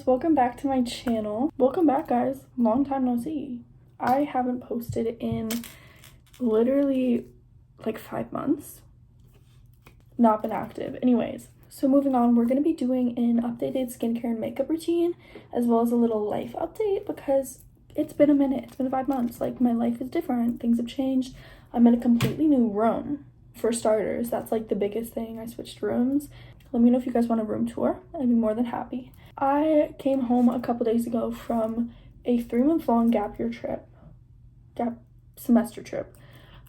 guys, welcome back to my channel. Welcome back, guys. Long time no see. I haven't posted in literally like 5 months. Not been active. Anyways, so moving on, we're going to be doing an updated skincare and makeup routine as well as a little life update because it's been a minute. It's been 5 months. Like, my life is different. Things have changed. I'm in a completely new room. For starters, that's like the biggest thing. I switched rooms. Let me know if you guys want a room tour. I'd be more than happy. I came home a couple days ago from a 3-month-long gap semester trip.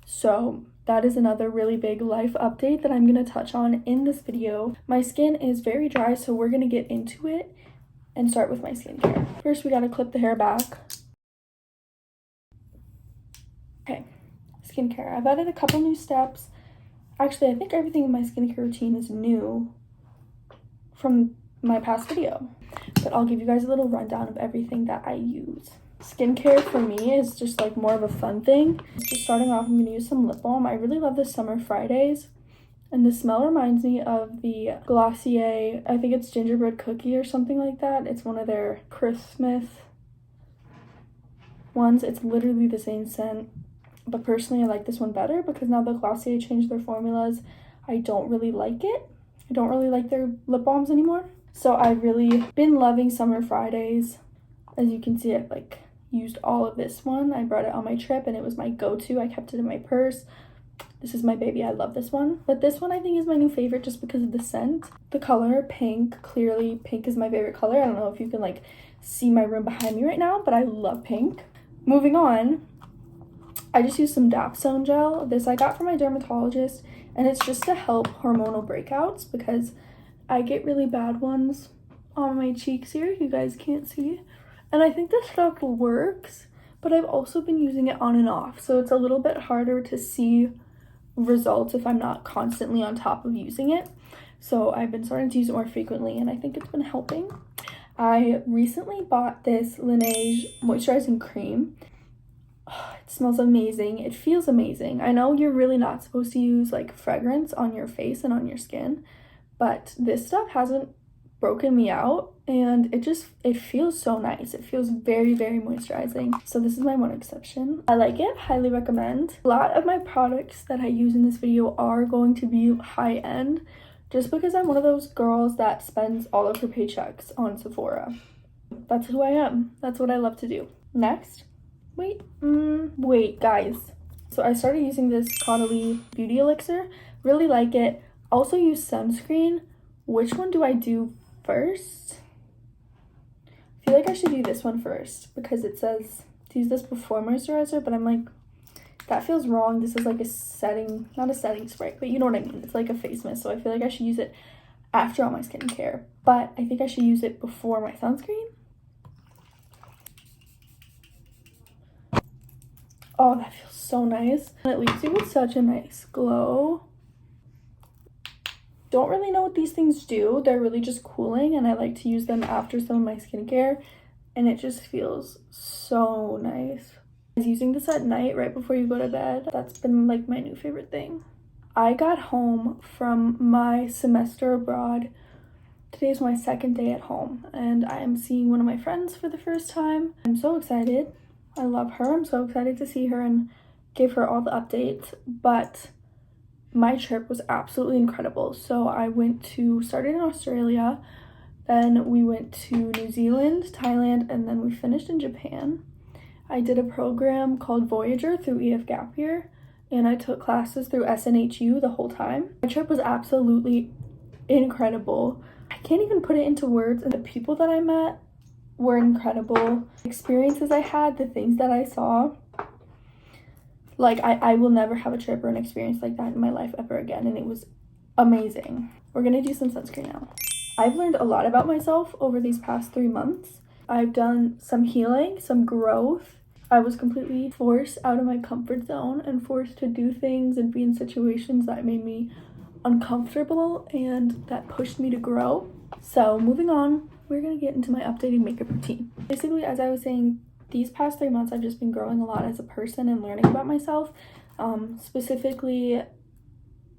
So that is another really big life update that I'm going to touch on in this video. My skin is very dry, so we're going to get into it and start with my skincare. First, we got to clip the hair back. Okay, skincare. I've added a couple new steps. Actually, I think everything in my skincare routine is new from my past video, but I'll give you guys a little rundown of everything that I use. Skincare for me is just like more of a fun thing. Just starting off, I'm going to use some lip balm. I really love this Summer Fridays, and the smell reminds me of the Glossier, I think it's gingerbread cookie or something like that. It's one of their Christmas ones. It's literally the same scent, but personally I like this one better because now the Glossier changed their formulas. I don't really like it. I don't really like their lip balms anymore. So I've really been loving Summer Fridays. As you can see, I've like used all of this one. I brought it on my trip and it was my go-to. I kept it in my purse. This is my baby. I love this one. But this one I think is my new favorite just because of the scent. The color, pink. Clearly pink is my favorite color. I don't know if you can like see my room behind me right now, but I love pink. Moving on, I just used some Dapsone gel. This I got from my dermatologist, and it's just to help hormonal breakouts because I get really bad ones on my cheeks here. You guys can't see. And I think this stuff works, but I've also been using it on and off. So it's a little bit harder to see results if I'm not constantly on top of using it. So I've been starting to use it more frequently, and I think it's been helping. I recently bought this Laneige moisturizing cream. Oh, it smells amazing. It feels amazing. I know you're really not supposed to use like fragrance on your face and on your skin, but this stuff hasn't broken me out, and it feels so nice. It feels very, very moisturizing. So this is my one exception. I like it. Highly recommend. A lot of my products that I use in this video are going to be high end just because I'm one of those girls that spends all of her paychecks on Sephora. That's who I am. That's what I love to do. Next. Wait, guys. So I started using this Caudalie Beauty Elixir. Really like it. Also use sunscreen. Which one do I do first? I feel like I should do this one first because it says to use this before moisturizer, but I'm like, that feels wrong. This is like a setting, not a setting spray, but you know what I mean. It's like a face mist, so I feel like I should use it after all my skincare, but I think I should use it before my sunscreen. Oh, that feels so nice. And it leaves you with such a nice glow. Don't really know what these things do. They're really just cooling, and I like to use them after some of my skincare, and it just feels so nice. I was using this at night right before you go to bed. That's been like my new favorite thing. I got home from my semester abroad. Today's my second day at home, and I am seeing one of my friends for the first time. I'm so excited. I love her. I'm so excited to see her and give her all the updates, but my trip was absolutely incredible. So I started in Australia, then we went to New Zealand, Thailand, and then we finished in Japan. I did a program called Voyager through EF Gap Year, and I took classes through SNHU the whole time. My trip was absolutely incredible. I can't even put it into words, and the people that I met were incredible. Experiences I had, the things that I saw, like I will never have a trip or an experience like that in my life ever again, and it was amazing. We're gonna do some sunscreen now. I've learned a lot about myself over these past 3 months. I've done some healing, some growth. I was completely forced out of my comfort zone and forced to do things and be in situations that made me uncomfortable and that pushed me to grow. So moving on, we're gonna get into my updated makeup routine. Basically, as I was saying, these past 3 months I've just been growing a lot as a person and learning about myself. Specifically,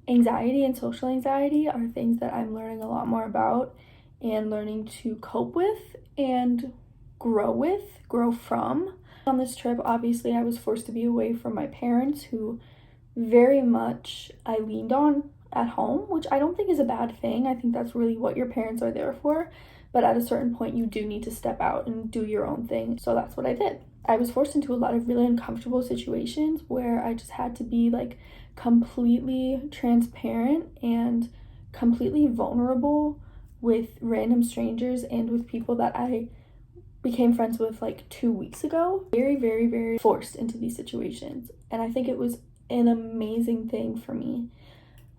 anxiety and social anxiety are things that I'm learning a lot more about, and learning to cope with and grow from. On this trip, obviously, I was forced to be away from my parents, who very much I leaned on at home, which I don't think is a bad thing. I think that's really what your parents are there for. But at a certain point, you do need to step out and do your own thing. So that's what I did. I was forced into a lot of really uncomfortable situations where I just had to be like completely transparent and completely vulnerable with random strangers and with people that I became friends with like 2 weeks ago. Very, very, very forced into these situations. And I think it was an amazing thing for me.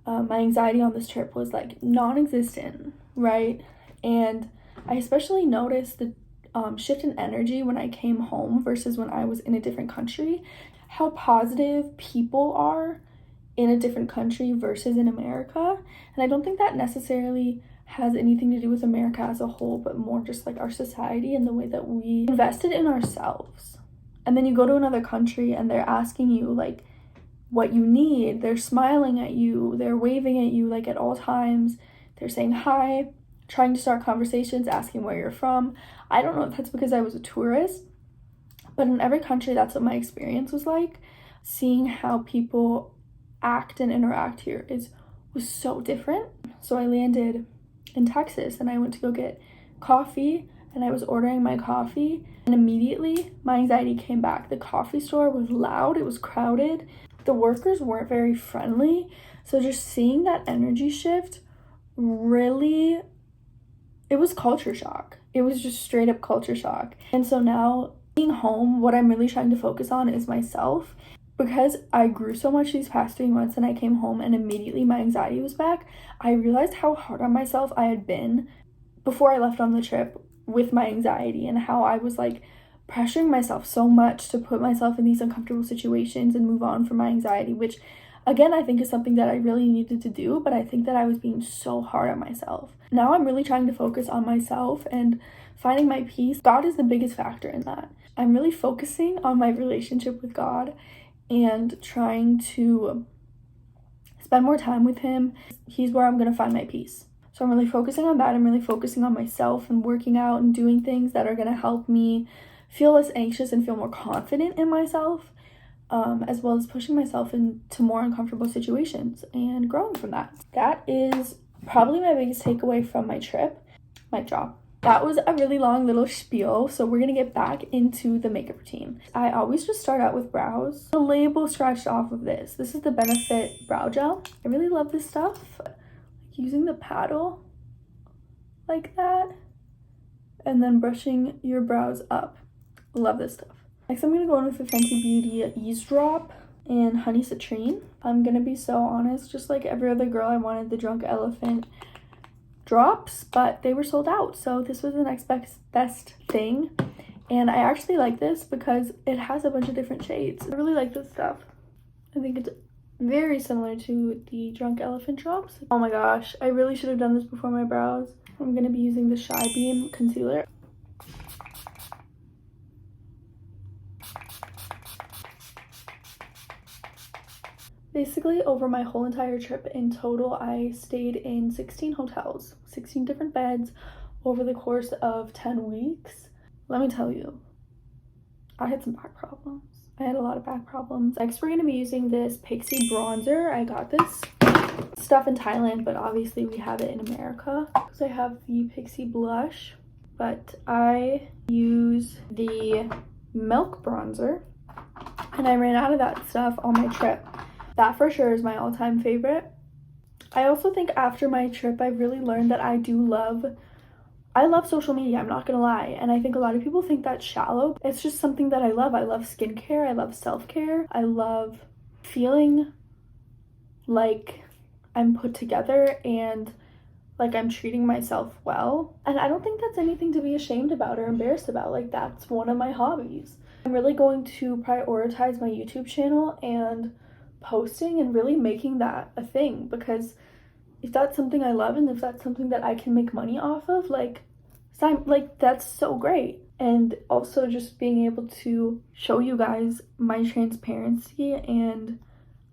My anxiety on this trip was like non-existent, right? And I especially noticed the shift in energy when I came home versus when I was in a different country. How positive people are in a different country versus in America. And I don't think that necessarily has anything to do with America as a whole, but more just like our society and the way that we invested in ourselves. And then you go to another country and they're asking you like what you need. They're smiling at you. They're waving at you like at all times. They're saying hi, trying to start conversations, asking where you're from. I don't know if that's because I was a tourist, but in every country, that's what my experience was like. Seeing how people act and interact here was so different. So I landed in Texas and I went to go get coffee, and I was ordering my coffee, and immediately my anxiety came back. The coffee store was loud, it was crowded, the workers weren't very friendly. So just seeing that energy shift really, it was culture shock. It was just straight up culture shock. And so now being home, what I'm really trying to focus on is myself. Because I grew so much these past 3 months and I came home and immediately my anxiety was back, I realized how hard on myself I had been before I left on the trip with my anxiety, and how I was like pressuring myself so much to put myself in these uncomfortable situations and move on from my anxiety, which again, I think is something that I really needed to do, but I think that I was being so hard on myself. Now I'm really trying to focus on myself and finding my peace. God is the biggest factor in that. I'm really focusing on my relationship with God and trying to spend more time with him. He's where I'm going to find my peace. So I'm really focusing on that. I'm really focusing on myself and working out and doing things that are going to help me feel less anxious and feel more confident in myself, as well as pushing myself into more uncomfortable situations and growing from that. That is probably my biggest takeaway from my trip. Mic drop. That was a really long little spiel, so we're gonna get back into the makeup routine. I always just start out with brows. The label scratched off of this. This is the Benefit Brow Gel. I really love this stuff. Using the paddle like that, and then brushing your brows up. Love this stuff. Next, I'm gonna go in with the Fenty Beauty Ease Drop and Honey Citrine. I'm gonna be so honest, just like every other girl, I wanted the Drunk Elephant drops, but they were sold out, so this was the next best thing. And I actually like this because it has a bunch of different shades. I really like this stuff. I think it's very similar to the Drunk Elephant drops. Oh my gosh, I really should have done this before my brows. I'm gonna be using the Shy Beam concealer. Basically, over my whole entire trip in total, I stayed in 16 hotels, 16 different beds over the course of 10 weeks. Let me tell you, I had some back problems. I had a lot of back problems. Next, we're going to be using this Pixie bronzer. I got this stuff in Thailand, but obviously we have it in America. So I have the Pixie blush, but I use the Milk bronzer, and I ran out of that stuff on my trip. That for sure is my all-time favorite. I also think after my trip, I've really learned that I love social media, I'm not gonna lie. And I think a lot of people think that's shallow. It's just something that I love. I love skincare, I love self-care. I love feeling like I'm put together and like I'm treating myself well. And I don't think that's anything to be ashamed about or embarrassed about. Like, that's one of my hobbies. I'm really going to prioritize my YouTube channel and posting and really making that a thing, because if that's something I love and if that's something that I can make money off of, like that's so great. And also just being able to show you guys my transparency and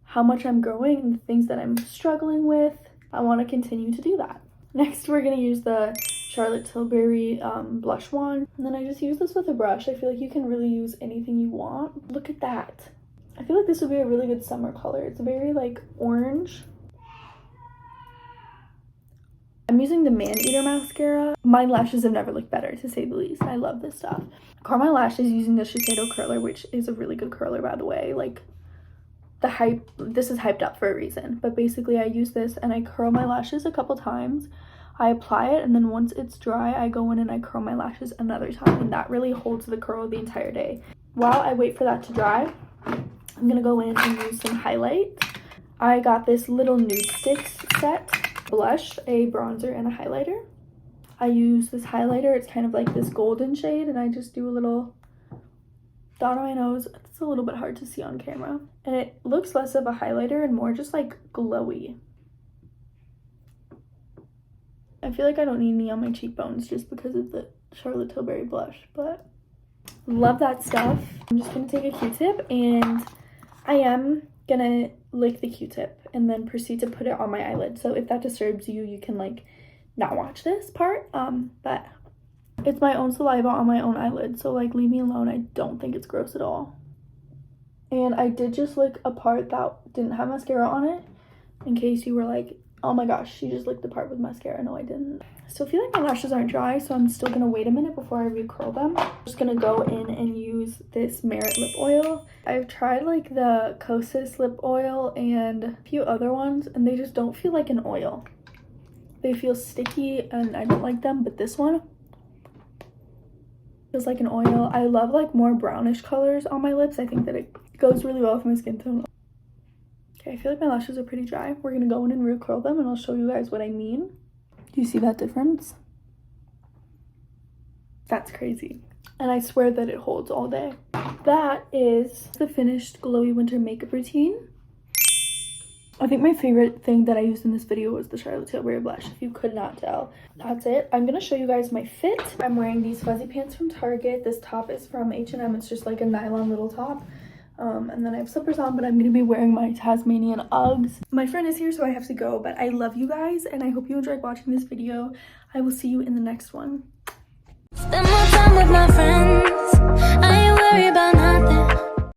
how much I'm growing and the things that I'm struggling with, I want to continue to do that. Next, we're going to use the Charlotte Tilbury blush wand. And then I just use this with a brush. I feel like you can really use anything you want. Look at that. I feel like this would be a really good summer color. It's very like orange. I'm using the Man Eater mascara. My lashes have never looked better, to say the least. I love this stuff. I curl my lashes using the Shiseido curler, which is a really good curler, by the way. Like, this is hyped up for a reason. But basically, I use this and I curl my lashes a couple times. I apply it, and then once it's dry, I go in and I curl my lashes another time. And that really holds the curl the entire day. While I wait for that to dry, I'm gonna go in and use some highlight. I got this little nude sticks set. Blush, a bronzer, and a highlighter. I use this highlighter. It's kind of like this golden shade, and I just do a little dot on my nose. It's a little bit hard to see on camera. And it looks less of a highlighter and more just like glowy. I feel like I don't need any on my cheekbones just because of the Charlotte Tilbury blush, but love that stuff. I'm just gonna take a Q-tip, and I am gonna lick the Q-tip and then proceed to put it on my eyelid. So if that disturbs you, you can like not watch this part, but it's my own saliva on my own eyelid, so like leave me alone. I don't think it's gross at all. And I did just lick a part that didn't have mascara on it, in case you were like, oh my gosh, she just licked the part with mascara. No, I didn't. I still feel like my lashes aren't dry, so I'm still gonna wait a minute before I recurl them. I'm just gonna go in and use this Merit lip oil. I've tried like the Kosas lip oil and a few other ones, and they just don't feel like an oil. They feel sticky and I don't like them, but this one feels like an oil. I love like more brownish colors on my lips. I think that it goes really well with my skin tone. Okay, I feel like my lashes are pretty dry. We're gonna go in and recurl them, and I'll show you guys what I mean. Do you see that difference? That's crazy. And I swear that it holds all day. That is the finished glowy winter makeup routine. I think my favorite thing that I used in this video was the Charlotte Tilbury blush, if you could not tell. That's it. I'm gonna show you guys my fit. I'm wearing these fuzzy pants from Target. This top is from H&M. It's just like a nylon little top. And then I have slippers on, but I'm gonna be wearing my Tasmanian Uggs. My friend is here, so I have to go, but I love you guys, and I hope you enjoyed watching this video. I will see you in the next one. Spend more time with my friends.